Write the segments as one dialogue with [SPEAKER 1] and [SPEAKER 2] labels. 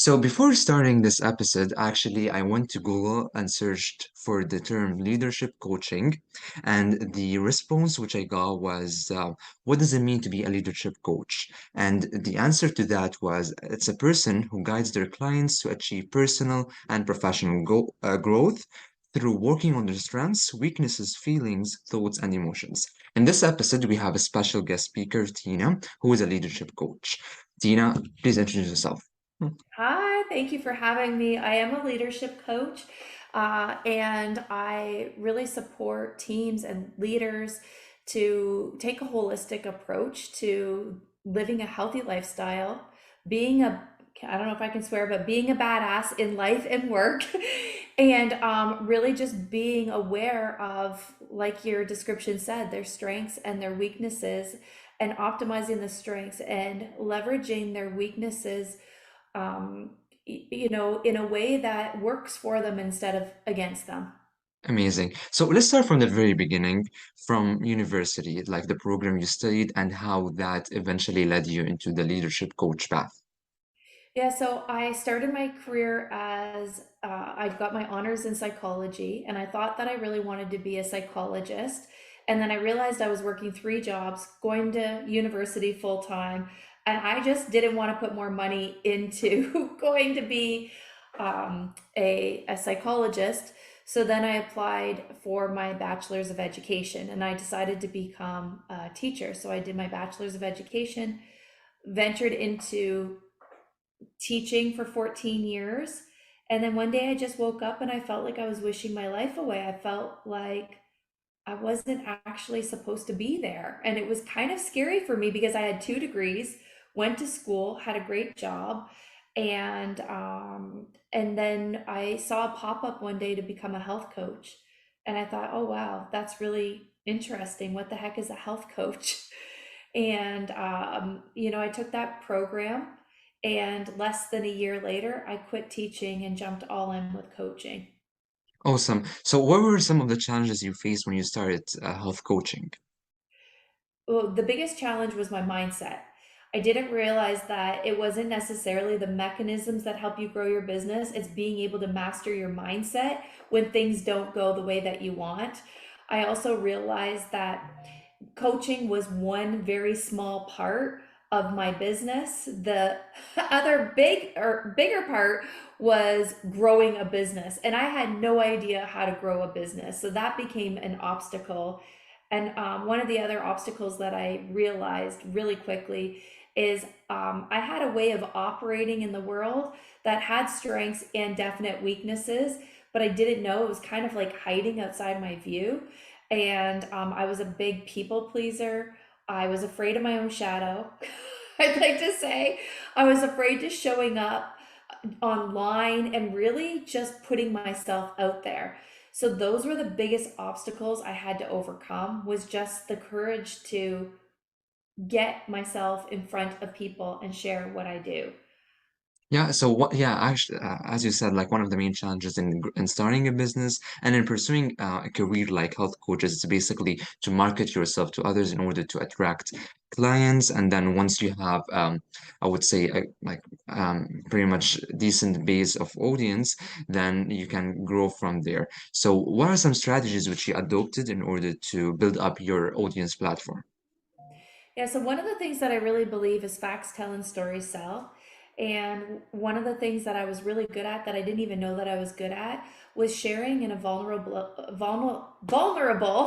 [SPEAKER 1] So before starting this episode, actually, I went to Google and searched for the term leadership coaching, and the response which I got was, what does it mean to be a leadership coach? And the answer to that was, it's a person who guides their clients to achieve personal and professional growth through working on their strengths, weaknesses, feelings, thoughts, and emotions. In this episode, we have a special guest speaker, Tina, who is a leadership coach. Tina, please introduce yourself.
[SPEAKER 2] Hi, thank you for having me. I am a leadership coach, and I really support teams and leaders to take a holistic approach to living a healthy lifestyle, being a, I don't know if I can swear, but being a badass in life and work, and really just being aware of, like your description said, their strengths and their weaknesses, and optimizing the strengths and leveraging their weaknesses in a way that works for them instead of against them.
[SPEAKER 1] Amazing. So let's start from the very beginning, from university, like the program you studied and how that eventually led you into the leadership coach path.
[SPEAKER 2] Yeah, so I started my career as I got my honors in psychology, and I thought that I really wanted to be a psychologist. And then I realized I was working three jobs, going to university full time, and I just didn't want to put more money into going to be a psychologist. So then I applied for my bachelor's of education, and I decided to become a teacher. So I did my bachelor's of education, ventured into teaching for 14 years. And then one day I just woke up and I felt like I was wishing my life away. I felt like I wasn't actually supposed to be there. And it was kind of scary for me because I had two degrees, went to school, had a great job, and then I saw a pop-up one day to become a health coach. And I thought, oh wow, that's really interesting. What the heck is a health coach? And I took that program, and less than a year later, I quit teaching and jumped all in with coaching.
[SPEAKER 1] Awesome. So what were some of the challenges you faced when you started health coaching?
[SPEAKER 2] Well, the biggest challenge was my mindset. I didn't realize that it wasn't necessarily the mechanisms that help you grow your business. It's being able to master your mindset when things don't go the way that you want. I also realized that coaching was one very small part of my business. The other bigger part was growing a business, and I had no idea how to grow a business. So that became an obstacle. And one of the other obstacles that I realized really quickly is I had a way of operating in the world that had strengths and definite weaknesses, but I didn't know it was kind of like hiding outside my view. And I was a big people pleaser. I was afraid of my own shadow. I'd like to say I was afraid to showing up online and really just putting myself out there. So those were the biggest obstacles I had to overcome, was just the courage to get myself in front of people and share what I do.
[SPEAKER 1] Yeah, so what, yeah, actually, as you said, like one of the main challenges in starting a business and in pursuing a career like health coaches is basically to market yourself to others in order to attract clients. And then once you have, I would say, pretty much decent base of audience, then you can grow from there. So what are some strategies which you adopted in order to build up your audience platform?
[SPEAKER 2] Yeah, so one of the things that I really believe is facts tell and stories sell. And one of the things that I was really good at that I didn't even know that I was good at was sharing in a vulnerable,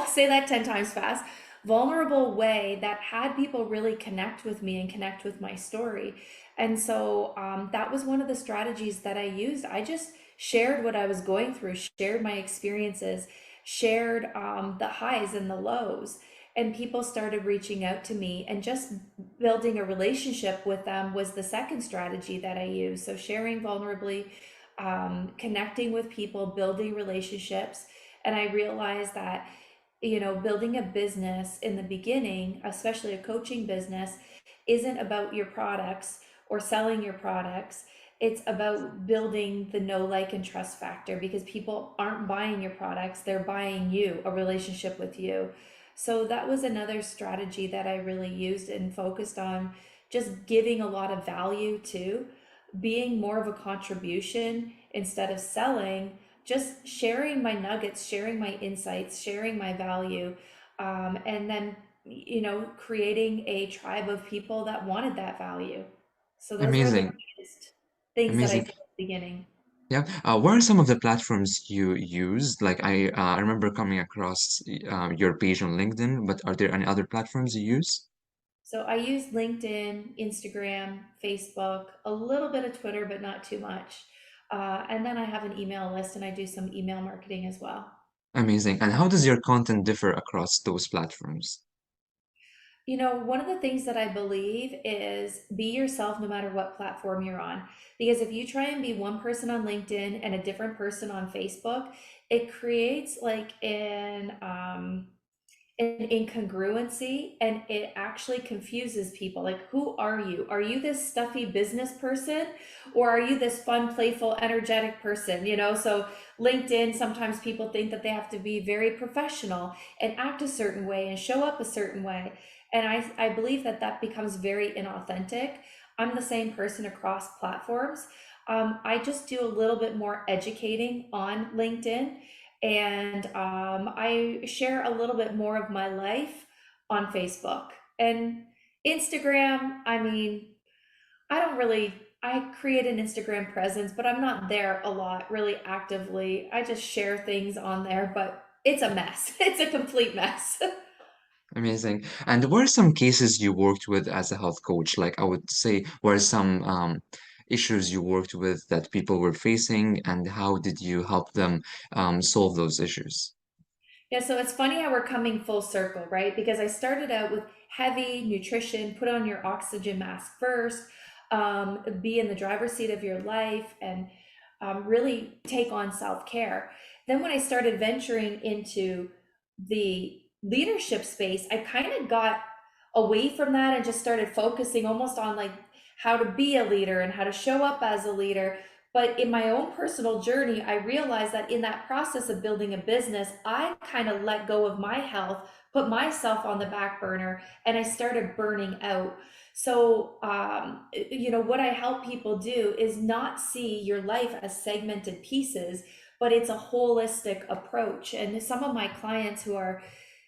[SPEAKER 2] say that 10 times fast, vulnerable way that had people really connect with me and connect with my story. And so that was one of the strategies that I used. I just shared what I was going through, shared my experiences, shared the highs and the lows, and people started reaching out to me, and just building a relationship with them was the second strategy that I used. So sharing vulnerably, connecting with people, building relationships. And I realized that building a business in the beginning, especially a coaching business, isn't about your products or selling your products. It's about building the know, like, and trust factor, because people aren't buying your products, they're buying you, a relationship with you. So that was another strategy that I really used and focused on, just giving a lot of value to being more of a contribution instead of selling, just sharing my nuggets, sharing my insights, sharing my value, and then, creating a tribe of people that wanted that value. So those were the
[SPEAKER 1] Amazing.
[SPEAKER 2] biggest things that I did
[SPEAKER 1] Amazing.
[SPEAKER 2] at the beginning.
[SPEAKER 1] Yeah. What are some of the platforms you use? Like I remember coming across your page on LinkedIn, but are there any other platforms you use?
[SPEAKER 2] So I use LinkedIn, Instagram, Facebook, a little bit of Twitter, but not too much. And then I have an email list and I do some email marketing as well.
[SPEAKER 1] Amazing. And how does your content differ across those platforms?
[SPEAKER 2] One of the things that I believe is be yourself no matter what platform you're on. Because if you try and be one person on LinkedIn and a different person on Facebook, it creates like an incongruency, and it actually confuses people. Like, who are you? Are you this stuffy business person, or are you this fun, playful, energetic person? So LinkedIn, sometimes people think that they have to be very professional and act a certain way and show up a certain way. And I believe that that becomes very inauthentic. I'm the same person across platforms. I just do a little bit more educating on LinkedIn, and I share a little bit more of my life on Facebook and Instagram. I mean, I don't really, I create an Instagram presence, but I'm not there a lot, really actively. I just share things on there, but it's a mess. It's a complete mess.
[SPEAKER 1] Amazing. And what are some cases you worked with as a health coach? Like I would say, what are some issues you worked with that people were facing, and how did you help them solve those issues?
[SPEAKER 2] Yeah, so it's funny how we're coming full circle, right? Because I started out with heavy nutrition, put on your oxygen mask first, be in the driver's seat of your life, and really take on self care. Then, when I started venturing into the leadership space, I kind of got away from that and just started focusing almost on like how to be a leader and how to show up as a leader. But in my own personal journey, I realized that in that process of building a business, I kind of let go of my health, put myself on the back burner, and I started burning out. So, what I help people do is not see your life as segmented pieces, but it's a holistic approach. And some of my clients who are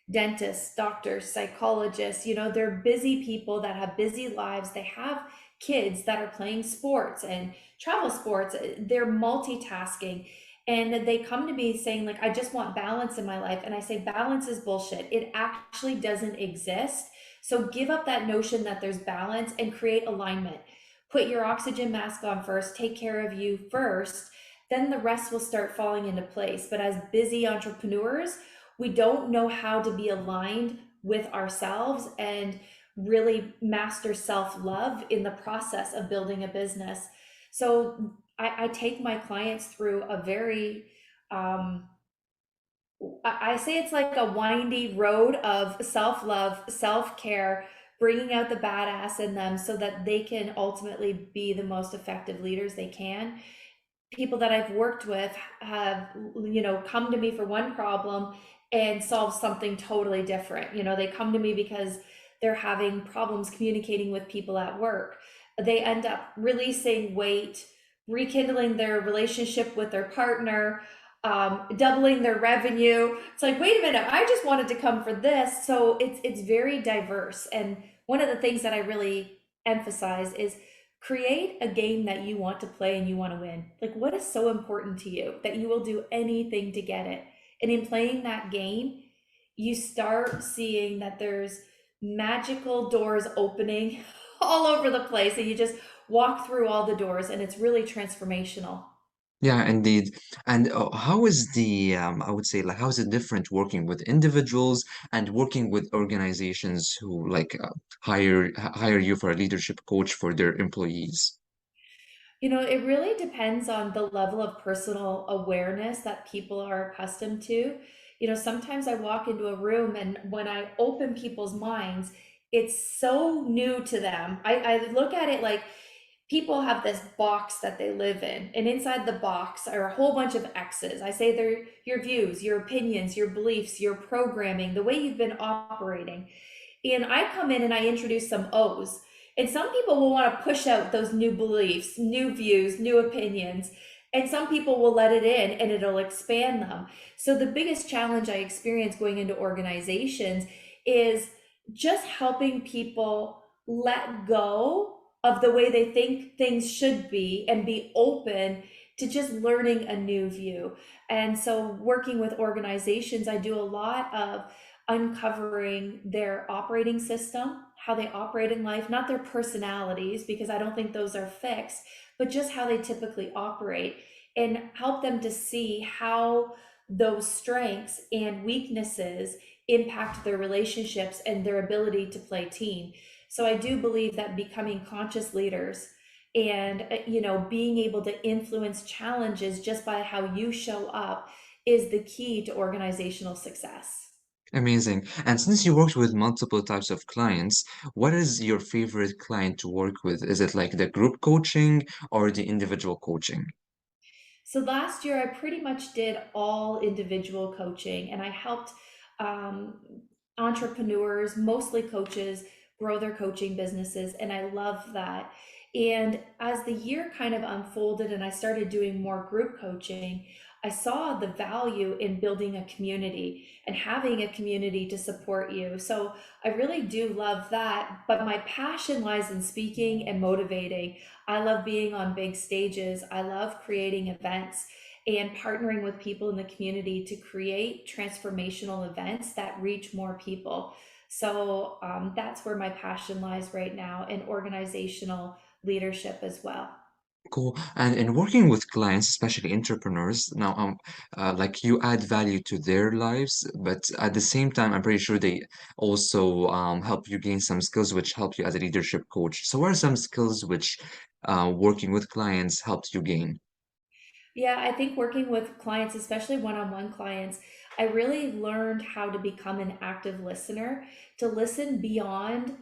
[SPEAKER 2] dentists, doctors, psychologists, they're busy people that have busy lives. They have kids that are playing sports and travel sports. They're multitasking. And they come to me saying, like, I just want balance in my life. And I say, balance is bullshit. It actually doesn't exist. So give up that notion that there's balance and create alignment. Put your oxygen mask on first, take care of you first, then the rest will start falling into place. But as busy entrepreneurs, we don't know how to be aligned with ourselves and really master self love in the process of building a business. So I take my clients through a very, I say it's like a windy road of self love, self care, bringing out the badass in them so that they can ultimately be the most effective leaders they can. People that I've worked with have, come to me for one problem and solve something totally different. They come to me because they're having problems communicating with people at work. They end up releasing weight, rekindling their relationship with their partner, doubling their revenue. It's like, wait a minute, I just wanted to come for this. So it's very diverse. And one of the things that I really emphasize is create a game that you want to play and you want to win. Like, what is so important to you that you will do anything to get it? And in playing that game, you start seeing that there's magical doors opening all over the place, and you just walk through all the doors, and it's really transformational.
[SPEAKER 1] Yeah, indeed. And how is I would say, like, how is it different working with individuals and working with organizations who like hire you for a leadership coach for their employees?
[SPEAKER 2] It really depends on the level of personal awareness that people are accustomed to. Sometimes I walk into a room and when I open people's minds, it's so new to them. I look at it like people have this box that they live in, and inside the box are a whole bunch of X's. I say they're your views, your opinions, your beliefs, your programming, the way you've been operating. And I come in and I introduce some O's. And some people will want to push out those new beliefs, new views, new opinions. And some people will let it in and it'll expand them. So the biggest challenge I experience going into organizations is just helping people let go of the way they think things should be and be open to just learning a new view. And so, working with organizations, I do a lot of uncovering their operating system, how they operate in life, not their personalities, because I don't think those are fixed, but just how they typically operate, and help them to see how those strengths and weaknesses impact their relationships and their ability to play team. So I do believe that becoming conscious leaders and being able to influence challenges just by how you show up is the key to organizational success.
[SPEAKER 1] Amazing. And since you worked with multiple types of clients, what is your favorite client to work with? Is it like the group coaching or the individual coaching?
[SPEAKER 2] So last year, I pretty much did all individual coaching, and I helped um, entrepreneurs, mostly coaches, grow their coaching businesses. And I love that. And as the year kind of unfolded and I started doing more group coaching, I saw the value in building a community and having a community to support you. So I really do love that. But my passion lies in speaking and motivating. I love being on big stages. I love creating events and partnering with people in the community to create transformational events that reach more people. So that's where my passion lies right now, in organizational leadership as well.
[SPEAKER 1] Cool. And in working with clients, especially entrepreneurs, now like you add value to their lives, but at the same time, I'm pretty sure they also help you gain some skills which help you as a leadership coach. So what are some skills which working with clients helped you gain?
[SPEAKER 2] Yeah, I think working with clients, especially one on one clients, I really learned how to become an active listener, to listen beyond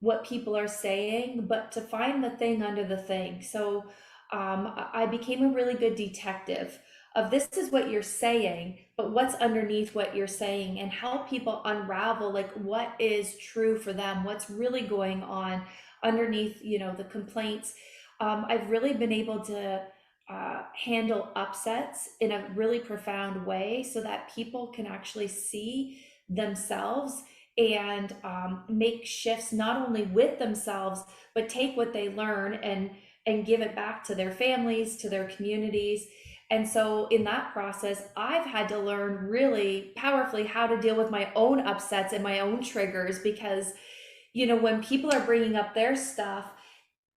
[SPEAKER 2] what people are saying, but to find the thing under the thing. So I became a really good detective of this is what you're saying, but what's underneath what you're saying, and help people unravel like what is true for them, what's really going on underneath, the complaints. I've really been able to handle upsets in a really profound way so that people can actually see themselves and make shifts not only with themselves, but take what they learn and give it back to their families, to their communities. And so in that process, I've had to learn really powerfully how to deal with my own upsets and my own triggers, because when people are bringing up their stuff,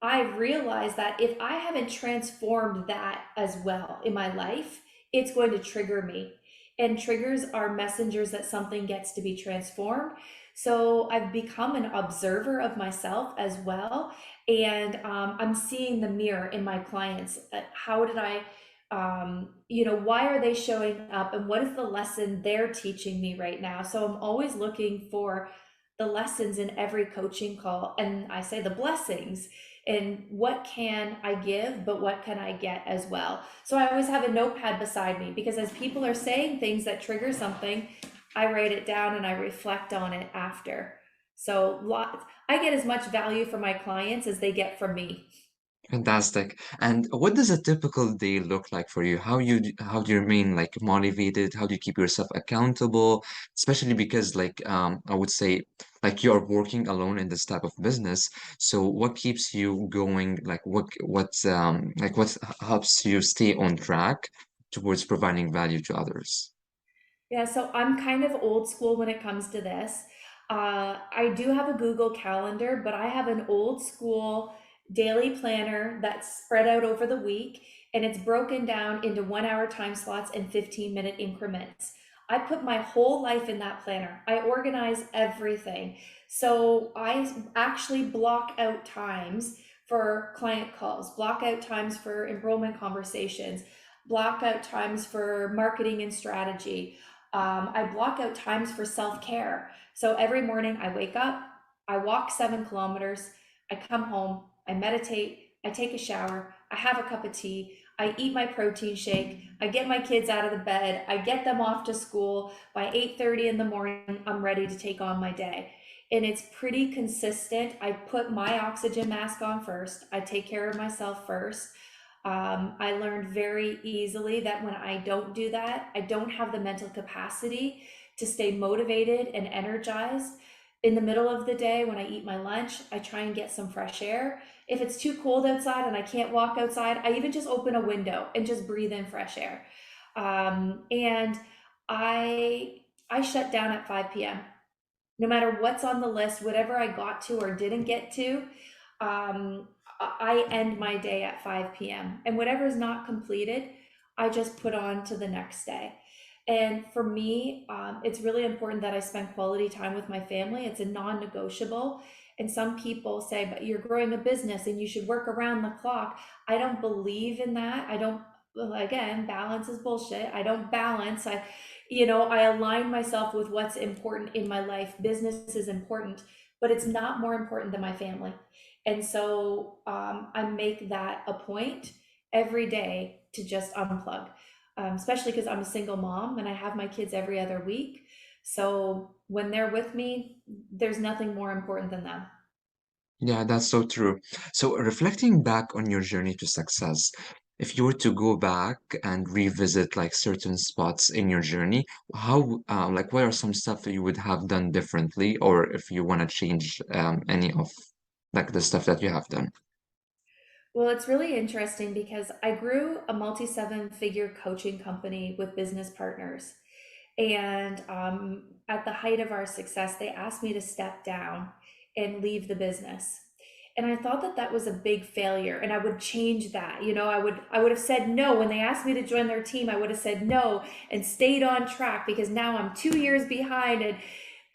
[SPEAKER 2] I realized that if I haven't transformed that as well in my life, it's going to trigger me. And triggers are messengers that something gets to be transformed. So I've become an observer of myself as well. And I'm seeing the mirror in my clients. How did I, why are they showing up? And what is the lesson they're teaching me right now? So I'm always looking for the lessons in every coaching call. And I say the blessings, and what can I give, but what can I get as well. So I always have a notepad beside me, because as people are saying things that trigger something, I write it down and I reflect on it after. So I get as much value from my clients as they get from me.
[SPEAKER 1] Fantastic. And what does a typical day look like for you? How do you remain like motivated? How do you keep yourself accountable? Especially because like I would say like you're working alone in this type of business. So what keeps you going? Like what helps you stay on track towards providing value to others?
[SPEAKER 2] Yeah, so I'm kind of old school when it comes to this. I do have a Google Calendar, but I have an old school daily planner that's spread out over the week, and it's broken down into 1 hour time slots and 15-minute increments. I put my whole life in that planner. I organize everything. So I actually block out times for client calls, block out times for enrollment conversations, block out times for marketing and strategy. I block out times for self care. So every morning I wake up, I walk 7 kilometers, I come home, I meditate, I take a shower, I have a cup of tea, I eat my protein shake, I get my kids out of the bed, I get them off to school. By 8:30 in the morning, I'm ready to take on my day. and it's pretty consistent. I put my oxygen mask on first. I take care of myself first. I learned very easily that when I don't do that, I don't have the mental capacity to stay motivated and energized. In the middle of the day, when I eat my lunch, I try and get some fresh air. If it's too cold outside and I can't walk outside, I even just open a window and just breathe in fresh air. And I shut down at 5 p.m. No matter what's on the list, whatever I got to or didn't get to, I end my day at 5 p.m. And whatever is not completed, I just put on to the next day. And for me, it's really important that I spend quality time with my family. It's a non negotiable. And some people say, but you're growing a business and you should work around the clock. I don't believe in that. I don't, well, again, balance is bullshit. I don't balance. I align myself with what's important in my life. Business is important, but it's not more important than my family. And so I make that a point every day to just unplug, especially because I'm a single mom and I have my kids every other week. So when they're with me, there's nothing more important than them.
[SPEAKER 1] Yeah, that's so true. So, reflecting back on your journey to success, if you were to go back and revisit like certain spots in your journey, like, what are some stuff that you would have done differently, or if you want to change any of like the stuff that you have done?
[SPEAKER 2] Well, it's really interesting because I grew a multi seven figure coaching company with business partners. And at the height of our success, they asked me to step down and leave the business. And I thought that that was a big failure, and I would change that. I would have said no when they asked me to join their team. I would have said no and stayed on track because now I'm 2 years behind.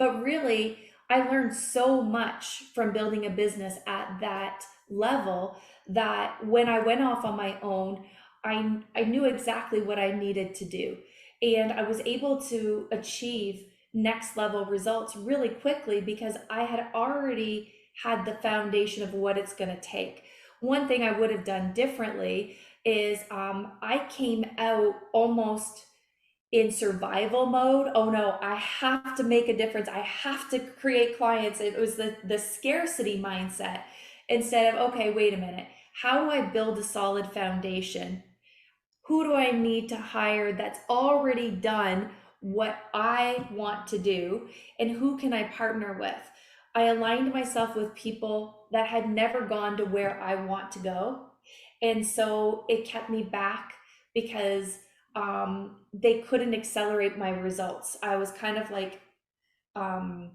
[SPEAKER 2] But really, I learned so much from building a business at that level that when I went off on my own, I knew exactly what I needed to do. And I was able to achieve next level results really quickly because I had already had the foundation of what it's going to take. One thing I would have done differently is I came out almost in survival mode. Oh no, I have to make a difference. I have to create clients. It was the scarcity mindset instead of, okay, wait a minute. How do I build a solid foundation? Who do I need to hire that's already done what I want to do? And who can I partner with? I aligned myself with people that had never gone to where I want to go. And so it kept me back because they couldn't accelerate my results. I was kind of like um,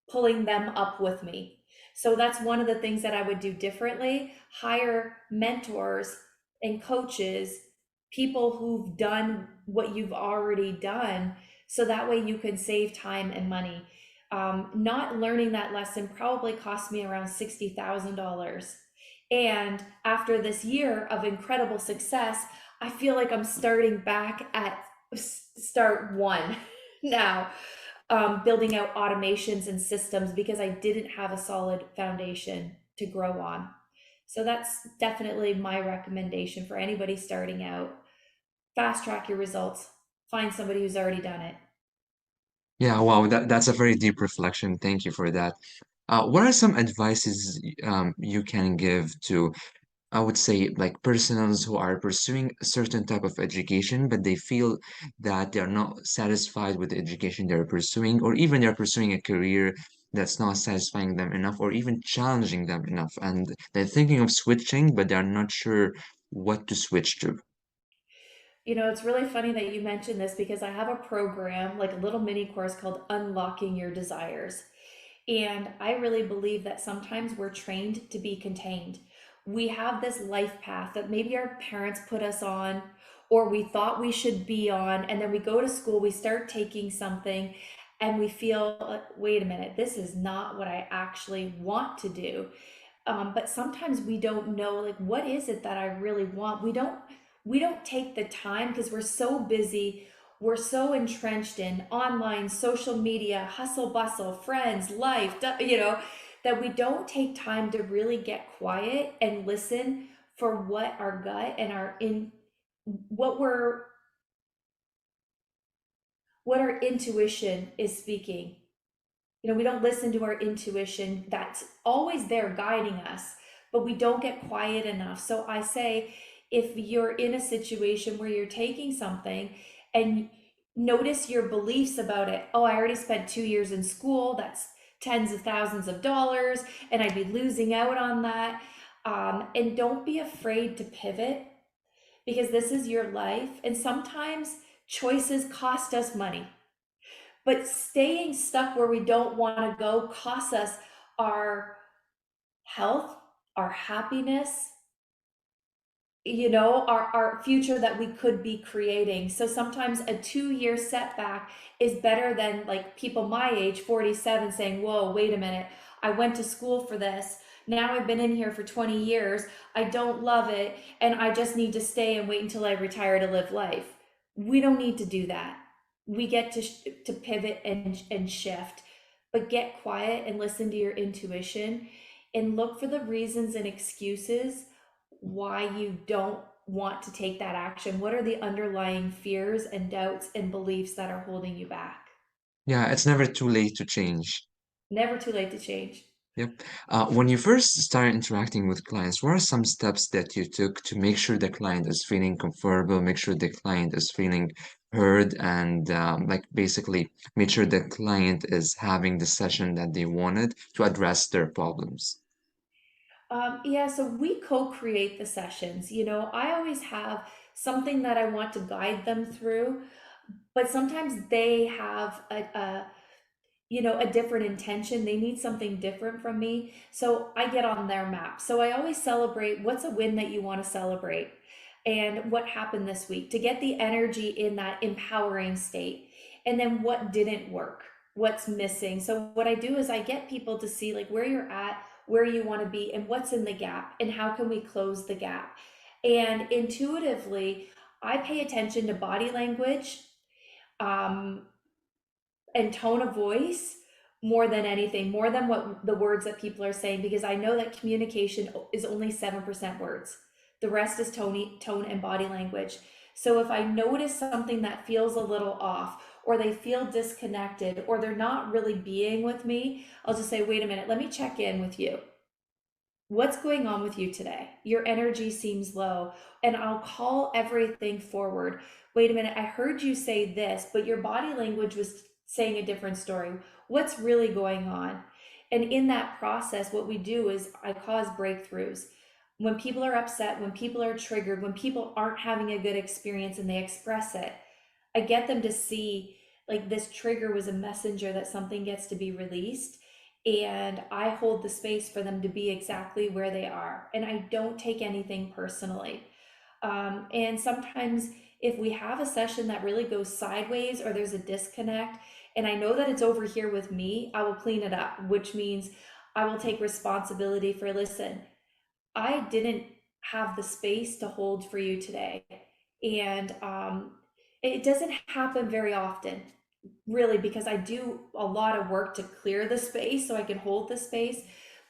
[SPEAKER 2] pulling them up with me. So that's one of the things that I would do differently. Hire mentors and coaches, people who've done what you've already done, so that way you can save time and money. Not learning that lesson probably cost me around $60,000. And after this year of incredible success, I feel like I'm starting back at start one now, building out automations and systems because I didn't have a solid foundation to grow on. So that's definitely my recommendation for anybody starting out. Fast track your results, find somebody who's already done it.
[SPEAKER 1] Yeah, wow, that's a very deep reflection. Thank you for that. What are some advices you can give to, I would say, like personals who are pursuing a certain type of education, but they feel that they're not satisfied with the education they're pursuing, or even they're pursuing a career that's not satisfying them enough, or even challenging them enough, and they're thinking of switching, but they're not sure what to switch to.
[SPEAKER 2] It's really funny that you mentioned this because I have a program, like a little mini course called Unlocking Your Desires. And I really believe that sometimes we're trained to be contained. We have this life path that maybe our parents put us on, or we thought we should be on. And then we go to school, we start taking something, and we feel like, wait a minute, this is not what I actually want to do. But sometimes we don't know, like, what is it that I really want. We don't take the time because we're so busy, we're so entrenched in online social media, hustle bustle, friends, life, that we don't take time to really get quiet and listen for what our gut and our in what we're what our intuition is speaking. We don't listen to our intuition that's always there guiding us, but we don't get quiet enough. So I say, if you're in a situation where you're taking something and notice your beliefs about it. Oh, I already spent 2 years in school. That's tens of thousands of dollars, and I'd be losing out on that. And don't be afraid to pivot, because this is your life. And sometimes choices cost us money. But staying stuck where we don't want to go costs us our health, our happiness, our future that we could be creating. So sometimes a 2 year setback is better than like people my age, 47, saying, whoa, wait a minute, I went to school for this. Now I've been in here for 20 years. I don't love it. And I just need to stay and wait until I retire to live life. We don't need to do that. We get to pivot and shift, but get quiet and listen to your intuition and look for the reasons and excuses why you don't want to take that action. What are the underlying fears and doubts and beliefs that are holding you back?
[SPEAKER 1] Yeah, it's never too late to change.
[SPEAKER 2] Never too late to change.
[SPEAKER 1] Yep. When you first started interacting with clients, what are some steps that you took to make sure the client is feeling comfortable, make sure the client is feeling heard, and like basically make sure the client is having the session that they wanted to address their problems?
[SPEAKER 2] Yeah, so we co-create the sessions. I always have something that I want to guide them through, but sometimes they have a different intention. They need something different from me. So I get on their map. So I always celebrate what's a win that you want to celebrate and what happened this week to get the energy in that empowering state. And then what didn't work, what's missing. So what I do is I get people to see like where you're at, where you want to be, and what's in the gap, and how can we close the gap. And intuitively, I pay attention to body language, um, and tone of voice more than anything, more than what the words that people are saying, because I know that communication is only 7% words. The rest is tone and body language. So if I notice something that feels a little off, or they feel disconnected, or they're not really being with me, I'll just say, wait a minute, let me check in with you. What's going on with you today? Your energy seems low. And I'll call everything forward. Wait a minute, I heard you say this, but your body language was saying a different story. What's really going on? And in that process, what we do is I cause breakthroughs. When people are upset, when people are triggered, when people aren't having a good experience and they express it, I get them to see like this trigger was a messenger that something gets to be released. And I hold the space for them to be exactly where they are. And I don't take anything personally. And sometimes, if we have a session that really goes sideways or there's a disconnect, and I know that it's over here with me, I will clean it up, which means I will take responsibility for, listen, I didn't have the space to hold for you today. And it doesn't happen very often, really, because I do a lot of work to clear the space so I can hold the space.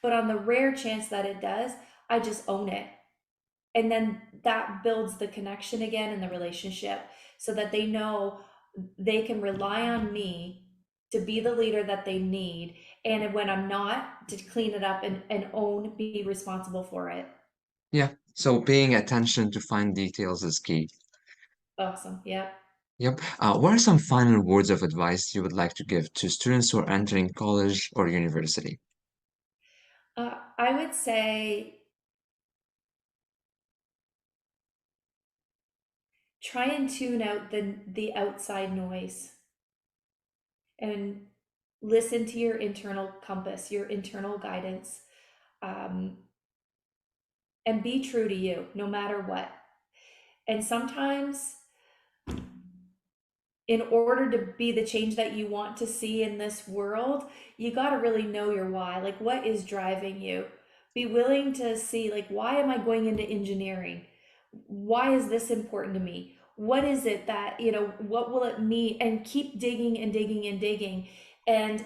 [SPEAKER 2] But on the rare chance that it does, I just own it. And then that builds the connection again in the relationship, so that they know they can rely on me to be the leader that they need. And when I'm not, to clean it up and own, be responsible for it.
[SPEAKER 1] Yeah. So paying attention to fine details is key.
[SPEAKER 2] Awesome. Yeah.
[SPEAKER 1] Yep. What are some final words of advice you would like to give to students who are entering college or university?
[SPEAKER 2] I would say try and tune out the outside noise and listen to your internal compass, your internal guidance, um, and be true to you no matter what. And sometimes, in order to be the change that you want to see in this world, you got to really know your why. Like, what is driving you? Be willing to see, like, why am I going into engineering? Why is this important to me? What is it that, what will it mean? And keep digging and digging and digging. And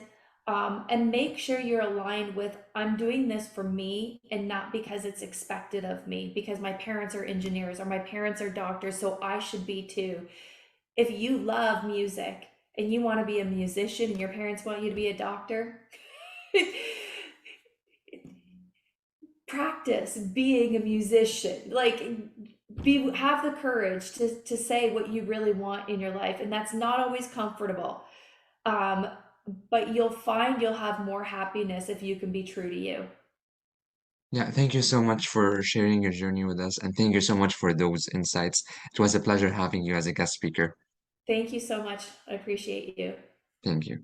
[SPEAKER 2] make sure you're aligned with, I'm doing this for me and not because it's expected of me, because my parents are engineers or my parents are doctors, so I should be too. If you love music and you want to be a musician and your parents want you to be a doctor, practice being a musician. Like, have the courage to say what you really want in your life, and that's not always comfortable. Um, but you'll find you'll have more happiness if you can be true to you.
[SPEAKER 1] Yeah, thank you so much for sharing your journey with us, and thank you so much for those insights. It was a pleasure having you as a guest speaker.
[SPEAKER 2] Thank you so much. I appreciate you.
[SPEAKER 1] Thank you.